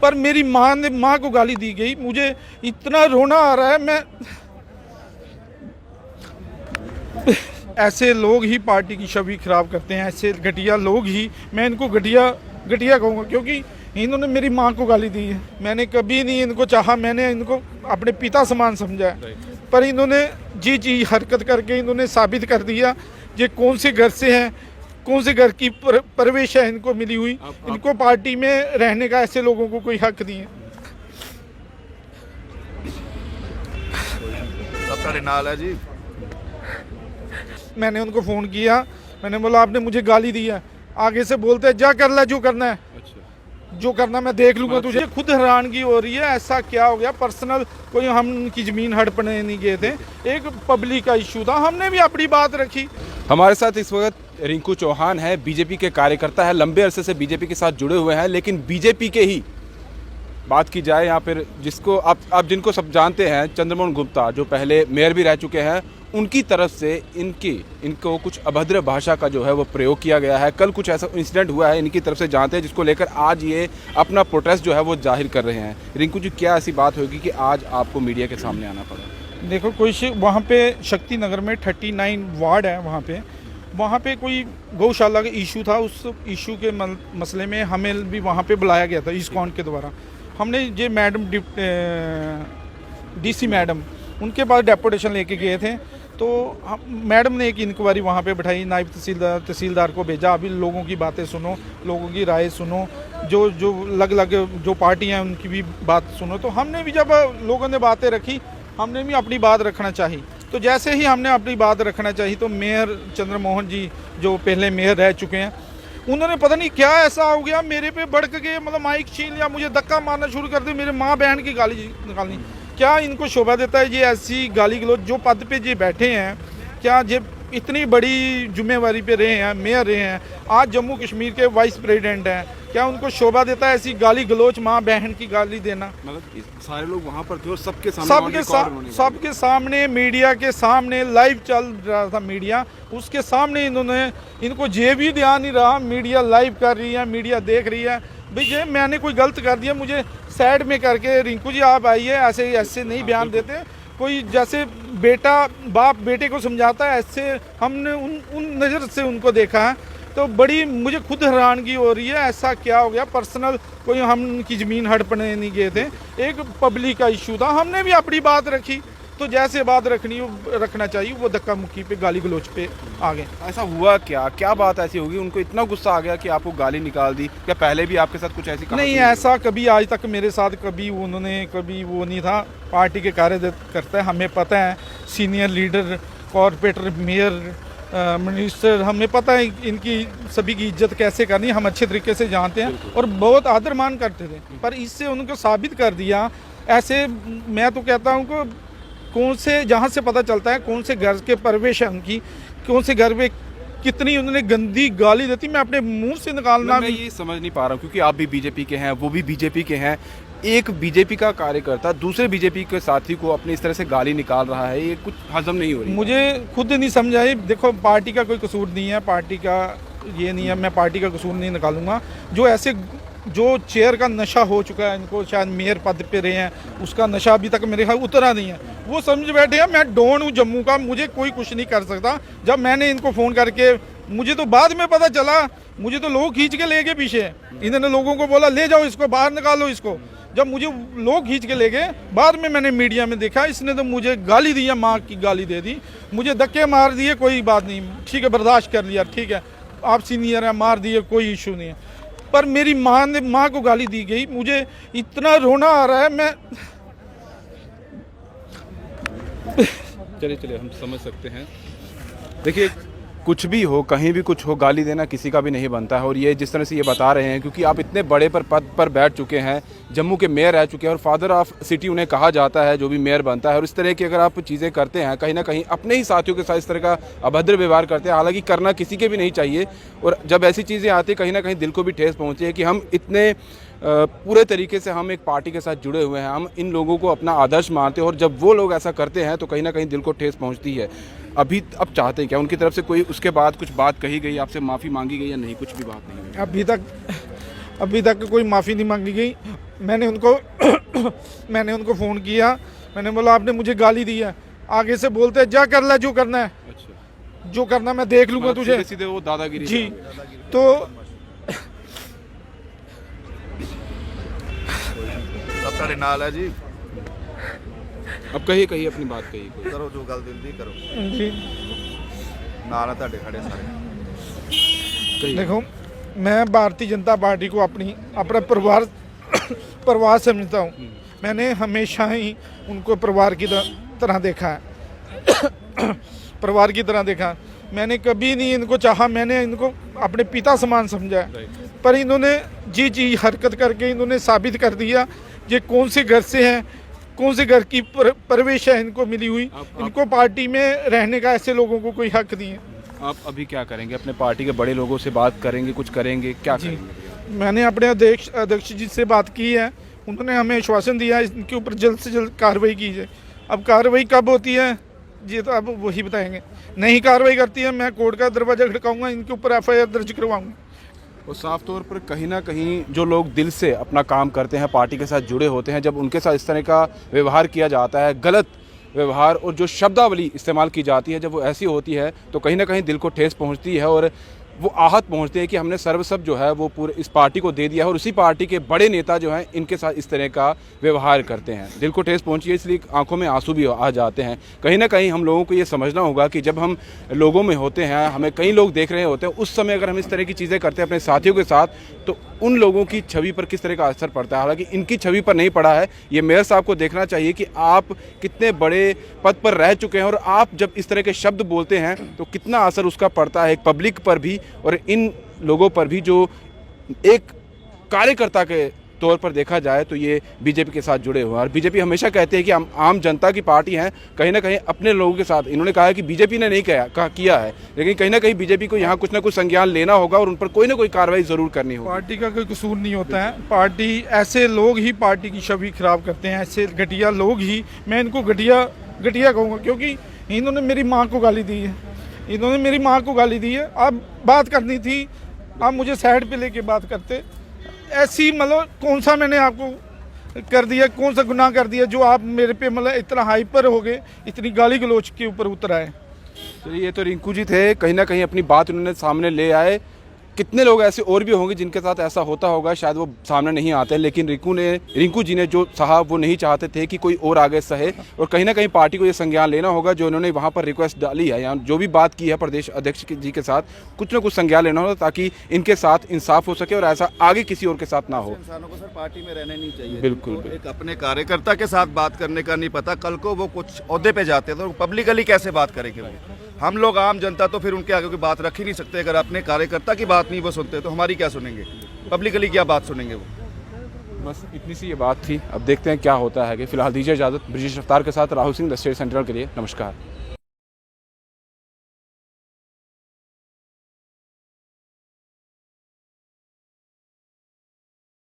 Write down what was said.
पर मेरी माँ को गाली दी गई। मुझे इतना रोना आ रहा है। मैं ऐसे लोग ही पार्टी की छवि खराब करते हैं, ऐसे घटिया लोग ही, मैं इनको घटिया कहूँगा, क्योंकि इन्होंने मेरी माँ को गाली दी है। मैंने कभी नहीं इनको चाहा, मैंने इनको अपने पिता समान समझा है, पर इन्होंने जी हरकत करके इन्होंने साबित कर दिया ये कौन से घर से हैं, कौन से घर की परवरिश है इनको मिली हुई। इनको पार्टी में रहने का ऐसे लोगों को कोई हक नहीं है। नाल है जी। मैंने उनको फ़ोन किया, मैंने बोला आपने मुझे गाली दी है, आगे से बोलते हैं जा कर ले जो करना है। जो करना मैं देख लूंगा तुझे। खुद हैरानगी हो रही है, ऐसा क्या हो गया। पर्सनल कोई हम उनकी ज़मीन हड़पने नहीं गए थे, एक पब्लिक का इशू था, हमने भी अपनी बात रखी। हमारे साथ इस वक्त रिंकू चौहान है, बीजेपी के कार्यकर्ता है, लंबे अरसे से बीजेपी के साथ जुड़े हुए हैं, लेकिन बीजेपी के ही बात की जाए यहाँ पर जिसको आप जिनको सब जानते हैं, चंद्रमोहन गुप्ता जो पहले मेयर भी रह चुके हैं, उनकी तरफ से इनको कुछ अभद्र भाषा का जो है वो प्रयोग किया गया है। कल कुछ ऐसा इंसिडेंट हुआ है इनकी तरफ से जानते हैं, जिसको लेकर आज ये अपना प्रोटेस्ट जो है वो जाहिर कर रहे हैं। रिंकू जी, क्या ऐसी बात होगी कि आज आपको मीडिया के सामने आना पड़ा? देखो, कोई वहाँ पे शक्ति नगर में 39 वार्ड है, वहाँ पे कोई गौशाला का इशू था। उस इशू के मसले में हमें भी वहाँ पे बुलाया गया था इस्कॉन के द्वारा। हमने ये मैडम डीसी मैडम उनके पास डेपुटेशन लेके गए थे, तो मैडम ने एक इंक्वायरी वहाँ पे बैठाई, नायब तहसीलदार को भेजा। अभी लोगों की बातें सुनो, लोगों की राय सुनो, जो अलग जो पार्टियाँ हैं उनकी भी बात सुनो। तो हमने भी जब लोगों ने बातें रखी, हमने भी अपनी बात रखना चाहिए। तो जैसे ही हमने अपनी बात रखना चाहिए तो मेयर चंद्रमोहन जी जो पहले मेयर रह चुके हैं, उन्होंने पता नहीं क्या ऐसा हो गया, मेरे पे भड़क गए, मतलब माइक छीन लिया, मुझे धक्का मारना शुरू कर दिया, मेरे माँ बहन की गाली निकालनी। क्या इनको शोभा देता है ये ऐसी गाली गलौज? जो पद पे ये बैठे हैं, क्या ये इतनी बड़ी जिम्मेवारी पे रहे हैं, मेयर रहे हैं, आज जम्मू कश्मीर के वाइस प्रेसिडेंट हैं, क्या उनको शोभा देता है ऐसी गाली गलौज, माँ बहन की गाली देना? मतलब सारे लोग वहाँ पर थे और सबके सामने मीडिया के सामने लाइव चल रहा था, मीडिया उसके सामने इनको ये भी ध्यान नहीं रहा, मीडिया लाइव कर रही है, मीडिया देख रही है, भाई ये मैंने कोई गलत कर दिया, मुझे साइड में करके रिंकू जी आप आइए, ऐसे नहीं बयान देते। कोई जैसे बाप बेटे को समझाता है, ऐसे हमने उन नज़र से उनको देखा है। तो बड़ी मुझे खुद हैरानगी हो रही है, ऐसा क्या हो गया। पर्सनल कोई हम उनकी ज़मीन हड़पने नहीं गए थे, एक पब्लिक का इशू था, हमने भी अपनी बात रखी। तो जैसे बात रखना चाहिए, वो धक्का मुक्की पे, गाली गलोच पे आ गए। ऐसा हुआ क्या बात ऐसी होगी उनको इतना गुस्सा आ गया कि आपको गाली निकाल दी? क्या पहले भी आपके साथ कुछ ऐसी कहानी? नहीं, ऐसा कभी आज तक मेरे साथ कभी वो नहीं था। पार्टी के कार्यकर्ता है, हमें पता है, senior leader, corporator, mayor, minister, हमें पता है इनकी सभी की इज्जत कैसे करनी, हम अच्छे तरीके से जानते हैं और बहुत आदर मान करते थे। पर इससे उनको साबित कर दिया। ऐसे मैं तो कहता हूँ को कौन से, जहाँ से पता चलता है कौन से घर के परवेश है उनकी, कौन से घर में कितनी उन्होंने गंदी गाली देती, मैं अपने मुंह से निकालना मैं ये समझ नहीं पा रहा हूँ, क्योंकि आप भी बीजेपी के हैं, वो भी बीजेपी के हैं। एक बीजेपी का कार्यकर्ता दूसरे बीजेपी के साथी को अपनी इस तरह से गाली निकाल रहा है, ये कुछ हजम नहीं हो रही। मुझे खुद नहीं समझ आई। देखो, पार्टी का कोई कसूर नहीं है, पार्टी का ये नहीं है, मैं पार्टी का कसूर नहीं निकालूंगा। जो ऐसे जो चेयर का नशा हो चुका है इनको, शायद मेयर पद पे रहे हैं, उसका नशा अभी तक मेरे ख्याल उतरा नहीं है। वो समझ बैठे हैं मैं डॉन हूँ जम्मू का, मुझे कोई कुछ नहीं कर सकता। जब मैंने इनको फ़ोन करके, मुझे तो बाद में पता चला, मुझे तो लोग खींच के ले गए पीछे, इन्होंने लोगों को बोला ले जाओ इसको, बाहर निकालो इसको। जब मुझे लोग खींच के ले गए, बाद में मैंने मीडिया में देखा, इसने तो मुझे गाली दी है, माँ की गाली दे दी, मुझे धक्के मार दिए, कोई बात नहीं, ठीक है, बर्दाश्त कर लिया, ठीक है, आप सीनियर हैं, मार दिए, कोई इशू नहीं है। पर मेरी माँ को गाली दी गई, मुझे इतना रोना आ रहा है। मैं चलिए हम समझ सकते हैं। देखिए, कुछ भी हो, कहीं भी कुछ हो, गाली देना किसी का भी नहीं बनता है। और ये जिस तरह से ये बता रहे हैं, क्योंकि आप इतने बड़े पद पर बैठ चुके हैं, जम्मू के मेयर रह चुके हैं और फादर ऑफ सिटी उन्हें कहा जाता है जो भी मेयर बनता है, और इस तरह की अगर आप चीज़ें करते हैं, कहीं ना कहीं अपने ही साथियों के साथ इस तरह का अभद्र व्यवहार करते हैं, हालांकि करना किसी के भी नहीं चाहिए। और जब ऐसी चीज़ें आती हैं, कहीं ना कहीं दिल को भी ठेस पहुँचती है कि हम इतने पूरे तरीके से हम एक पार्टी के साथ जुड़े हुए हैं, हम इन लोगों को अपना आदर्श मानते हैं, और जब वो लोग ऐसा करते हैं तो कहीं ना कहीं दिल को ठेस पहुंचती है। अब चाहते हैं क्या उनकी तरफ से कोई उसके बाद कुछ बात कही गई, आपसे माफ़ी मांगी गई या नहीं? कुछ भी बात नहीं हुई अभी तक कोई माफ़ी नहीं मांगी गई। मैंने उनको फ़ोन किया, मैंने बोला आपने मुझे गाली दी है, आगे से बोलते हैं जा कर ले जो करना है, अच्छा, जो करना मैं देख लूँगा तुझे। सीधे सीधे वो दादागिरी जी, तो सब साढ़े नाल है जी। अब कहिए कहिए अपनी बात कहिए कोई। करो जो गल दिल दी करो, जी नाल है ਤੁਹਾਡੇ खड़े सारे। कहिए। देखो, मैं भारतीय जनता पार्टी को अपना परिवार समझता हूँ। मैंने हमेशा ही उनको परिवार की तरह देखा है, परिवार की तरह देखा। मैंने कभी नहीं इनको चाहा, मैंने इनको अपने पिता समान समझा है। पर इन्होंने जी हरकत करके इन्होंने साबित कर दिया ये कौन से घर से हैं, कौन से घर की परवरिश है इनको मिली हुई। इनको पार्टी में रहने का ऐसे लोगों को कोई हक नहीं है। आप अभी क्या करेंगे? अपने पार्टी के बड़े लोगों से बात करेंगे, कुछ करेंगे, क्या जी, करेंगे? मैंने अपने अध्यक्ष जी से बात की है, उन्होंने हमें आश्वासन दिया है इनके ऊपर जल्द से जल्द कार्रवाई की जाए। अब कार्रवाई कब होती है ये तो अब वही बताएंगे। नहीं कार्रवाई करती है, मैं कोर्ट का दरवाजा खड़काऊंगा, इनके ऊपर FIR दर्ज करवाऊंगा। और साफ तौर पर कहीं ना कहीं जो लोग दिल से अपना काम करते हैं, पार्टी के साथ जुड़े होते हैं, जब उनके साथ इस तरह का व्यवहार किया जाता है, गलत व्यवहार और जो शब्दावली इस्तेमाल की जाती है, जब वो ऐसी होती है तो कहीं ना कहीं दिल को ठेस पहुंचती है और वो आहत पहुंचते हैं कि हमने सर्वस्व जो है वो पूरे इस पार्टी को दे दिया है और उसी पार्टी के बड़े नेता जो हैं इनके साथ इस तरह का व्यवहार करते हैं। दिल को ठेस पहुंची है, इसलिए आंखों में आंसू भी आ जाते हैं। कहीं ना कहीं हम लोगों को ये समझना होगा कि जब हम लोगों में होते हैं, हमें कई लोग देख रहे होते हैं, उस समय अगर हम इस तरह की चीज़ें करते हैं अपने साथियों के साथ तो उन लोगों की छवि पर किस तरह का असर पड़ता है। हालांकि इनकी छवि पर नहीं पड़ा है, ये मेयर साहब को देखना चाहिए कि आप कितने बड़े पद पर रह चुके हैं और आप जब इस तरह के शब्द बोलते हैं तो कितना असर उसका पड़ता है एक पब्लिक पर भी और इन लोगों पर भी जो एक कार्यकर्ता के तौर पर देखा जाए तो ये बीजेपी के साथ जुड़े हुए हैं। और बीजेपी हमेशा कहते हैं कि हम आम जनता की पार्टी हैं, कहीं ना कहीं अपने लोगों के साथ। इन्होंने कहा है कि बीजेपी ने नहीं किया है, लेकिन कहीं ना कहीं बीजेपी को यहाँ कुछ ना कुछ संज्ञान लेना होगा और उन पर कोई ना कोई कार्रवाई जरूर करनी होगी। पार्टी का कोई कसूर नहीं होता है, पार्टी ऐसे लोग ही पार्टी की छवि खराब करते हैं, ऐसे घटिया लोग ही, मैं इनको घटिया कहूँगा क्योंकि इन्होंने मेरी माँ को गाली दी है, इन्होंने मेरी माँ को गाली दी है। अब बात करनी थी, आप मुझे साइड पे लेके बात करते। ऐसी मतलब कौन सा मैंने आपको कर दिया, कौन सा गुनाह कर दिया जो आप मेरे पे मतलब इतना हाइपर हो गए, इतनी गाली गलोच के ऊपर उतर आए। तो ये तो रिंकू जी थे, कहीं ना कहीं अपनी बात उन्होंने सामने ले आए। कितने लोग ऐसे और भी होंगे जिनके साथ ऐसा होता होगा, शायद वो सामने नहीं आते, लेकिन रिंकू जी ने जो सहा वो नहीं चाहते थे कि कोई और आगे सहे। और कहीं ना कहीं पार्टी को ये संज्ञान लेना होगा जो इन्होंने वहाँ पर रिक्वेस्ट डाली है या जो भी बात की है प्रदेश अध्यक्ष जी के साथ, कुछ ना कुछ संज्ञान लेना होगा ताकि इनके साथ इंसाफ हो सके और ऐसा आगे किसी और के साथ ना हो। इंसानों को सर पार्टी में रहना नहीं चाहिए। बिल्कुल, जिनको एक अपने कार्यकर्ता के साथ बात करने का नहीं पता, कल को वो कुछ ओहदे पे जाते हैं तो पब्लिकली कैसे बात करेंगे वो। हम लोग आम जनता तो फिर उनके आगे कोई बात रख ही नहीं सकते। अगर अपने कार्यकर्ता की बात नहीं वो सुनते तो हमारी क्या सुनेंगे, पब्लिकली क्या बात सुनेंगे वो। बस इतनी सी ये बात थी, अब देखते हैं क्या होता है। कि फिलहाल दीजिए इजाज़त। ब्रिजेश रफ्तार के साथ Rahul Singh, the state central के लिए नमस्कार।